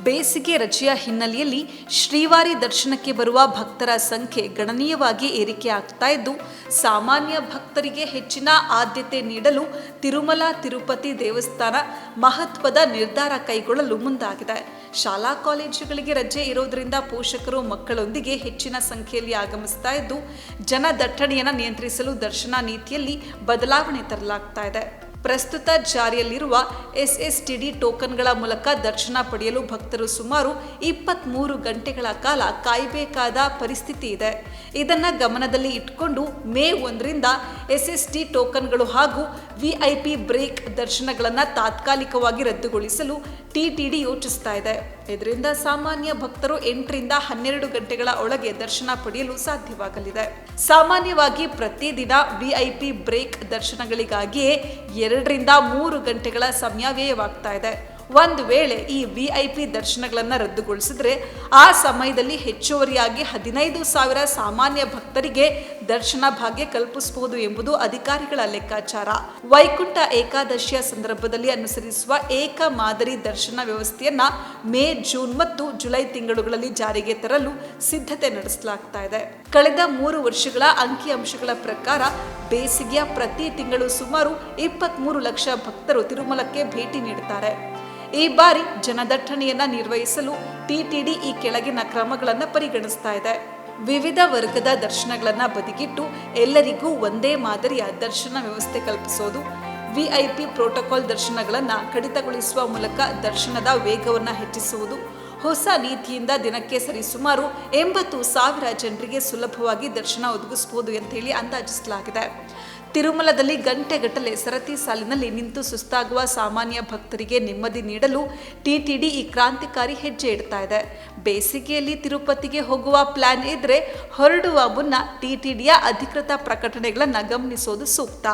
ಬೇಸಿಗೆ ರಜೆಯ ಹಿನ್ನೆಲೆಯಲ್ಲಿ ಶ್ರೀವಾರಿ ದರ್ಶನಕ್ಕೆ ಬರುವ ಭಕ್ತರ ಸಂಖ್ಯೆ ಗಣನೀಯವಾಗಿ ಏರಿಕೆ ಆಗ್ತಾ ಇದ್ದು, ಸಾಮಾನ್ಯ ಭಕ್ತರಿಗೆ ಹೆಚ್ಚಿನ ಆದ್ಯತೆ ನೀಡಲು ತಿರುಮಲ ತಿರುಪತಿ ದೇವಸ್ಥಾನ ಮಹತ್ವದ ನಿರ್ಧಾರ ಕೈಗೊಳ್ಳಲು ಮುಂದಾಗಿದೆ. ಶಾಲಾ ಕಾಲೇಜುಗಳಿಗೆ ರಜೆ ಇರೋದ್ರಿಂದ ಪೋಷಕರು ಮಕ್ಕಳೊಂದಿಗೆ ಹೆಚ್ಚಿನ ಸಂಖ್ಯೆಯಲ್ಲಿ ಆಗಮಿಸ್ತಾ ಇದ್ದು, ಜನದಟ್ಟಣೆಯನ್ನು ನಿಯಂತ್ರಿಸಲು ದರ್ಶನ ನೀತಿಯಲ್ಲಿ ಬದಲಾವಣೆ ತರಲಾಗ್ತಾ ಇದೆ. ಪ್ರಸ್ತುತ ಜಾರಿಯಲ್ಲಿರುವ SSTD ಟೋಕನ್ಗಳ ಮೂಲಕ ದರ್ಶನ ಪಡೆಯಲು ಭಕ್ತರು ಸುಮಾರು 23 ಗಂಟೆಗಳ ಕಾಲ ಕಾಯಬೇಕಾದ ಪರಿಸ್ಥಿತಿ ಇದೆ. ಇದನ್ನು ಗಮನದಲ್ಲಿ ಇಟ್ಟುಕೊಂಡು ಮೇ 1ರಿಂದ SST ಟೋಕನ್ಗಳು ಹಾಗೂ VIP ಬ್ರೇಕ್ ದರ್ಶನಗಳನ್ನು ತಾತ್ಕಾಲಿಕವಾಗಿ ರದ್ದುಗೊಳಿಸಲು TTD ಯೋಚಿಸ್ತಾ ಇದೆ. ಇದರಿಂದ ಸಾಮಾನ್ಯ ಭಕ್ತರು 8ರಿಂದ 12 ಗಂಟೆಗಳ ಒಳಗೆ ದರ್ಶನ ಪಡೆಯಲು ಸಾಧ್ಯವಾಗಲಿದೆ. ಸಾಮಾನ್ಯವಾಗಿ ಪ್ರತಿದಿನ VIP ಬ್ರೇಕ್ ದರ್ಶನಗಳಿಗಾಗಿಯೇ 2ರಿಂದ 3 ಗಂಟೆಗಳ ಸಮಯ ವ್ಯಯವಾಗ್ತಾ ಇದೆ. ಒಂದು ವೇಳೆ ಈ VIP ದರ್ಶನಗಳನ್ನು ರದ್ದುಗೊಳಿಸಿದ್ರೆ ಆ ಸಮಯದಲ್ಲಿ ಹೆಚ್ಚುವರಿಯಾಗಿ 15,000 ಸಾಮಾನ್ಯ ಭಕ್ತರಿಗೆ ದರ್ಶನ ಭಾಗ್ಯ ಕಲ್ಪಿಸಬಹುದು ಎಂಬುದು ಅಧಿಕಾರಿಗಳ ಲೆಕ್ಕಾಚಾರ. ವೈಕುಂಠ ಏಕಾದಶಿಯ ಸಂದರ್ಭದಲ್ಲಿ ಅನುಸರಿಸುವ ಏಕ ಮಾದರಿ ದರ್ಶನ ವ್ಯವಸ್ಥೆಯನ್ನ ಮೇ, ಜೂನ್ ಮತ್ತು ಜುಲೈ ತಿಂಗಳುಗಳಲ್ಲಿ ಜಾರಿಗೆ ತರಲು ಸಿದ್ಧತೆ ನಡೆಸಲಾಗ್ತಾ ಇದೆ. ಕಳೆದ 3 ವರ್ಷಗಳ ಅಂಕಿಅಂಶಗಳ ಪ್ರಕಾರ ಬೇಸಿಗೆಯ ಪ್ರತಿ ತಿಂಗಳು ಸುಮಾರು 23 ಲಕ್ಷ ಭಕ್ತರು ತಿರುಮಲಕ್ಕೆ ಭೇಟಿ ನೀಡುತ್ತಾರೆ. ಈ ಬಾರಿ ಜನದಟ್ಟಣೆಯನ್ನ ನಿರ್ವಹಿಸಲು TTD ಈ ಕೆಳಗಿನ ಕ್ರಮಗಳನ್ನು ಪರಿಗಣಿಸ್ತಾ ಇದೆ. ವಿವಿಧ ವರ್ಗದ ದರ್ಶನಗಳನ್ನು ಬದಿಗಿಟ್ಟು ಎಲ್ಲರಿಗೂ ಒಂದೇ ಮಾದರಿಯ ದರ್ಶನ ವ್ಯವಸ್ಥೆ ಕಲ್ಪಿಸೋದು, VIP ಪ್ರೋಟೋಕಾಲ್ ದರ್ಶನಗಳನ್ನು ಕಡಿತಗೊಳಿಸುವ ಮೂಲಕ ದರ್ಶನದ ವೇಗವನ್ನು ಹೆಚ್ಚಿಸುವುದು, ಹೊಸ ನೀತಿಯಿಂದ ದಿನಕ್ಕೆ ಸರಿಸುಮಾರು 80,000 ಜನರಿಗೆ ಸುಲಭವಾಗಿ ದರ್ಶನ ಒದಗಿಸಬಹುದು ಅಂತ ಹೇಳಿ ಅಂದಾಜಿಸಲಾಗಿದೆ. ತಿರುಮಲದಲ್ಲಿ ಗಂಟೆಗಟ್ಟಲೆ ಸರತಿ ಸಾಲಿನಲ್ಲಿ ನಿಂತು ಸುಸ್ತಾಗುವ ಸಾಮಾನ್ಯ ಭಕ್ತರಿಗೆ ನೆಮ್ಮದಿ ನೀಡಲು TTD ಈ ಕ್ರಾಂತಿಕಾರಿ ಹೆಜ್ಜೆ ಇಡ್ತಾ ಇದೆ. ಬೇಸಿಗೆಯಲ್ಲಿ ತಿರುಪತಿಗೆ ಹೋಗುವ ಪ್ಲಾನ್ ಇದ್ರೆ ಹೊರಡುವ ಮುನ್ನ TTDಯ ಅಧಿಕೃತ ಪ್ರಕಟಣೆಗಳನ್ನು ಗಮನಿಸೋದು ಸೂಕ್ತ.